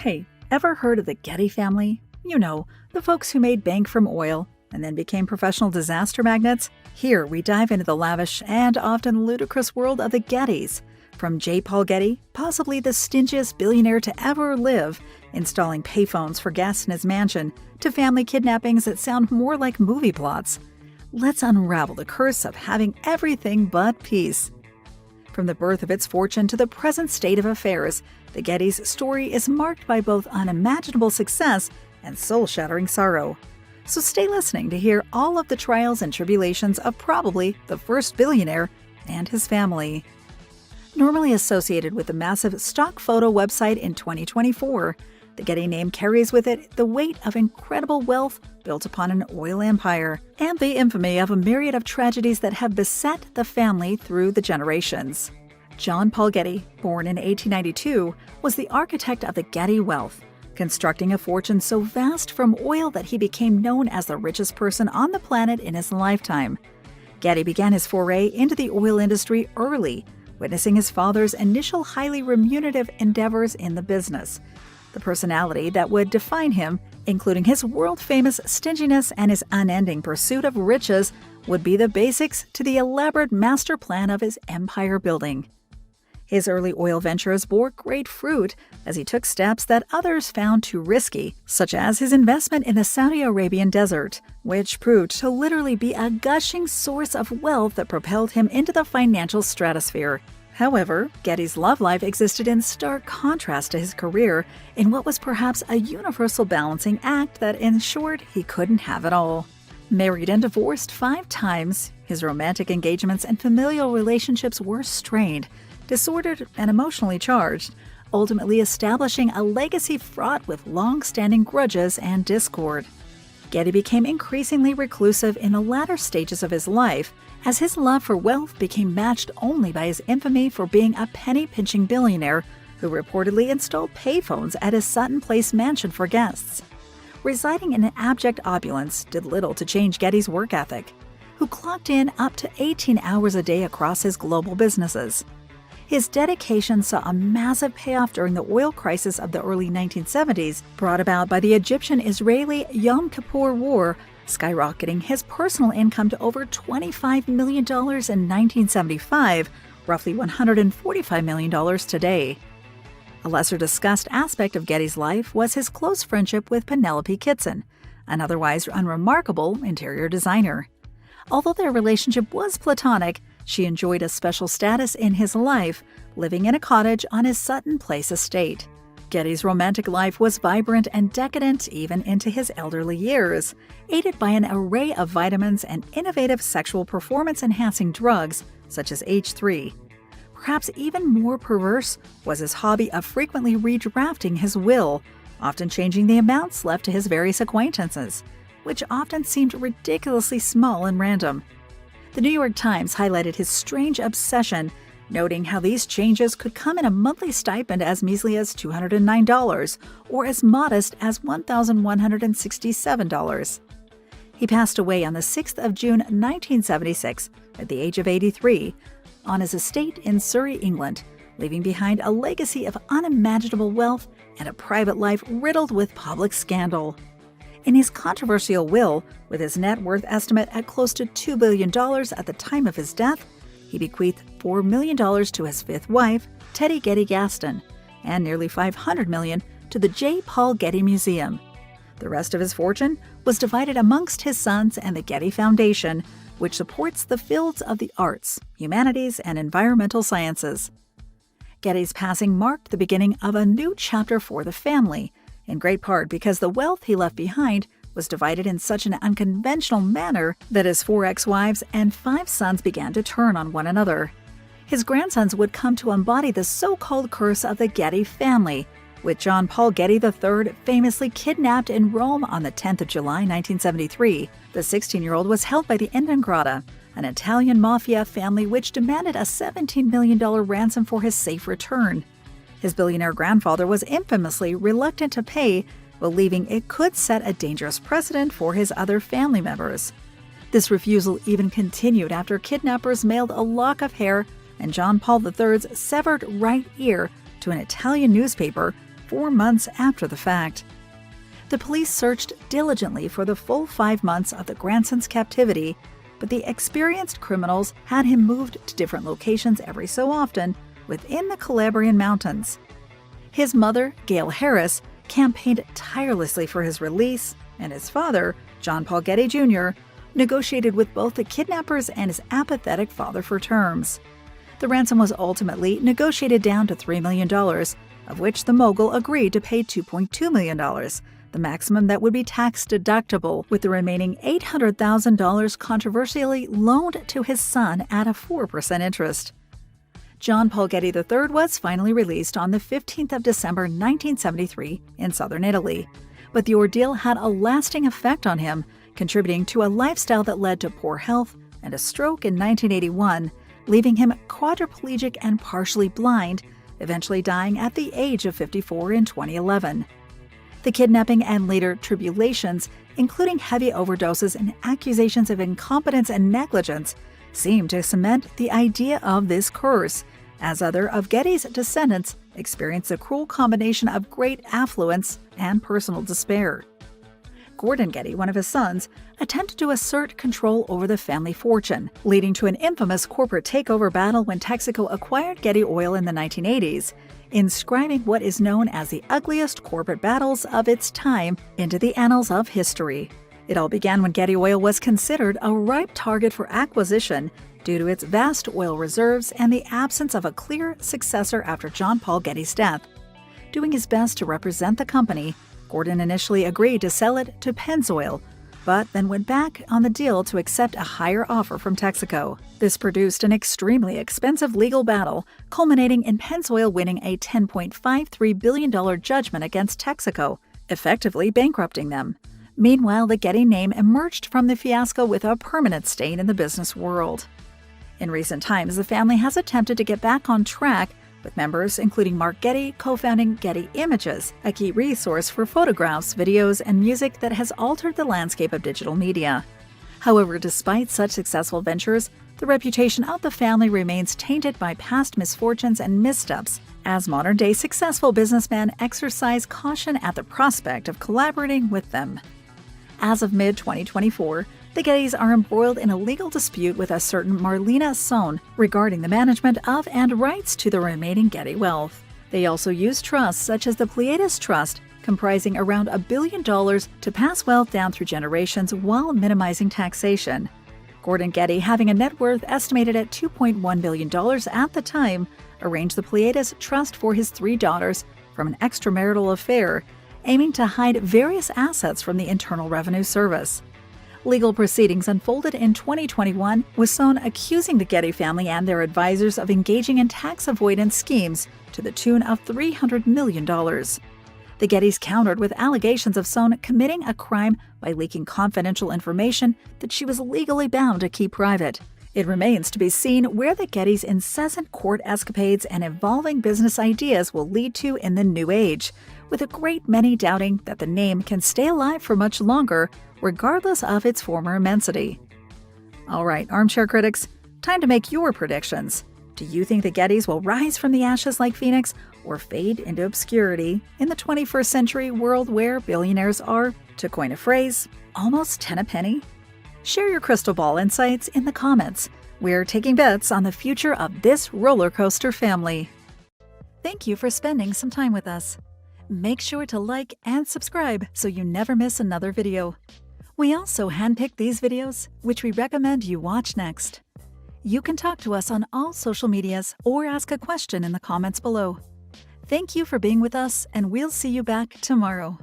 Hey, ever heard of the Getty family? You know, the folks who made bank from oil and then became professional disaster magnates? Here we dive into the lavish and often ludicrous world of the Gettys. From J. Paul Getty, possibly the stingiest billionaire to ever live, installing payphones for guests in his mansion, to family kidnappings that sound more like movie plots. Let's unravel the curse of having everything but peace. From the birth of its fortune to the present state of affairs, the Gettys' story is marked by both unimaginable success and soul-shattering sorrow. So stay listening to hear all of the trials and tribulations of probably the first billionaire and his family. Normally associated with the massive stock photo website in 2024, the Getty name carries with it the weight of incredible wealth built upon an oil empire, and the infamy of a myriad of tragedies that have beset the family through the generations. John Paul Getty, born in 1892, was the architect of the Getty wealth, constructing a fortune so vast from oil that he became known as the richest person on the planet in his lifetime. Getty began his foray into the oil industry early, witnessing his father's initial highly remunerative endeavors in the business. The personality that would define him, including his world-famous stinginess and his unending pursuit of riches, would be the basics to the elaborate master plan of his empire building. His early oil ventures bore great fruit as he took steps that others found too risky, such as his investment in the Saudi Arabian desert, which proved to literally be a gushing source of wealth that propelled him into the financial stratosphere. However, Getty's love life existed in stark contrast to his career in what was perhaps a universal balancing act that ensured he couldn't have it all. Married and divorced 5 times, his romantic engagements and familial relationships were strained, disordered, and emotionally charged, ultimately establishing a legacy fraught with long-standing grudges and discord. Getty became increasingly reclusive in the latter stages of his life, as his love for wealth became matched only by his infamy for being a penny-pinching billionaire who reportedly installed payphones at his Sutton Place mansion for guests. Residing in an abject opulence did little to change Getty's work ethic, who clocked in up to 18 hours a day across his global businesses. His dedication saw a massive payoff during the oil crisis of the early 1970s, brought about by the Egyptian-Israeli Yom Kippur War, skyrocketing his personal income to over $25 million in 1975, roughly $145 million today. A lesser-discussed aspect of Getty's life was his close friendship with Penelope Kitson, an otherwise unremarkable interior designer. Although their relationship was platonic, she enjoyed a special status in his life, living in a cottage on his Sutton Place estate. Getty's romantic life was vibrant and decadent even into his elderly years, aided by an array of vitamins and innovative sexual performance-enhancing drugs such as H3. Perhaps even more perverse was his hobby of frequently redrafting his will, often changing the amounts left to his various acquaintances, which often seemed ridiculously small and random. The New York Times highlighted his strange obsession, noting how these changes could come in a monthly stipend as measly as $209 or as modest as $1,167. He passed away on the 6th of June 1976 at the age of 83 on his estate in Surrey, England, leaving behind a legacy of unimaginable wealth and a private life riddled with public scandal. In his controversial will, with his net worth estimate at close to $2 billion at the time of his death, he bequeathed $4 million to his 5th wife, Teddy Getty Gaston, and nearly $500 million to the J. Paul Getty Museum. The rest of his fortune was divided amongst his sons and the Getty Foundation, which supports the fields of the arts, humanities, and environmental sciences. Getty's passing marked the beginning of a new chapter for the family, in great part because the wealth he left behind was divided in such an unconventional manner that his 4 ex-wives and 5 sons began to turn on one another. His grandsons would come to embody the so-called curse of the Getty family, with John Paul Getty III famously kidnapped in Rome on the 10th of July 1973. The 16-year-old was held by the Ndrangheta, an Italian mafia family which demanded a $17 million ransom for his safe return. His billionaire grandfather was infamously reluctant to pay, believing it could set a dangerous precedent for his other family members. This refusal even continued after kidnappers mailed a lock of hair and John Paul III's severed right ear to an Italian newspaper 4 months after the fact. The police searched diligently for the full 5 months of the grandson's captivity, but the experienced criminals had him moved to different locations every so often within the Calabrian mountains. His mother, Gail Harris, campaigned tirelessly for his release, and his father, John Paul Getty Jr., negotiated with both the kidnappers and his apathetic father for terms. The ransom was ultimately negotiated down to $3 million, of which the mogul agreed to pay $2.2 million, the maximum that would be tax-deductible, with the remaining $800,000 controversially loaned to his son at a 4% interest. John Paul Getty III was finally released on the 15th of December 1973 in southern Italy, but the ordeal had a lasting effect on him, contributing to a lifestyle that led to poor health and a stroke in 1981, leaving him quadriplegic and partially blind, eventually dying at the age of 54 in 2011. The kidnapping and later tribulations, including heavy overdoses and accusations of incompetence and negligence, seemed to cement the idea of this curse, as other of Getty's descendants experienced a cruel combination of great affluence and personal despair. Gordon Getty, one of his sons, attempted to assert control over the family fortune, leading to an infamous corporate takeover battle when Texaco acquired Getty Oil in the 1980s, inscribing what is known as the ugliest corporate battles of its time into the annals of history. It all began when Getty Oil was considered a ripe target for acquisition due to its vast oil reserves and the absence of a clear successor after John Paul Getty's death. Doing his best to represent the company, Gordon initially agreed to sell it to Pennzoil, but then went back on the deal to accept a higher offer from Texaco. This produced an extremely expensive legal battle, culminating in Pennzoil winning a $10.53 billion judgment against Texaco, effectively bankrupting them. Meanwhile, the Getty name emerged from the fiasco with a permanent stain in the business world. In recent times, the family has attempted to get back on track, with members including Mark Getty co-founding Getty Images, a key resource for photographs, videos, and music that has altered the landscape of digital media. However, despite such successful ventures, the reputation of the family remains tainted by past misfortunes and missteps, as modern-day successful businessmen exercise caution at the prospect of collaborating with them. As of mid-2024, the Gettys are embroiled in a legal dispute with a certain Marlena Sohn regarding the management of and rights to the remaining Getty wealth. They also use trusts such as the Pleiades Trust, comprising around $1 billion to pass wealth down through generations while minimizing taxation. Gordon Getty, having a net worth estimated at $2.1 billion at the time, arranged the Pleiades Trust for his 3 daughters from an extramarital affair, aiming to hide various assets from the Internal Revenue Service. Legal proceedings unfolded in 2021, with Sohn accusing the Getty family and their advisors of engaging in tax avoidance schemes to the tune of $300 million. The Gettys countered with allegations of Sohn committing a crime by leaking confidential information that she was legally bound to keep private. It remains to be seen where the Gettys' incessant court escapades and evolving business ideas will lead to in the new age, with a great many doubting that the name can stay alive for much longer, regardless of its former immensity. All right, armchair critics, time to make your predictions. Do you think the Gettys will rise from the ashes like Phoenix or fade into obscurity in the 21st century world where billionaires are, to coin a phrase, almost 10 a penny? Share your crystal ball insights in the comments. We're taking bets on the future of this roller coaster family. Thank you for spending some time with us. Make sure to like and subscribe so you never miss another video. We also handpick these videos, which we recommend you watch next. You can talk to us on all social medias or ask a question in the comments below. Thank you for being with us, and we'll see you back tomorrow.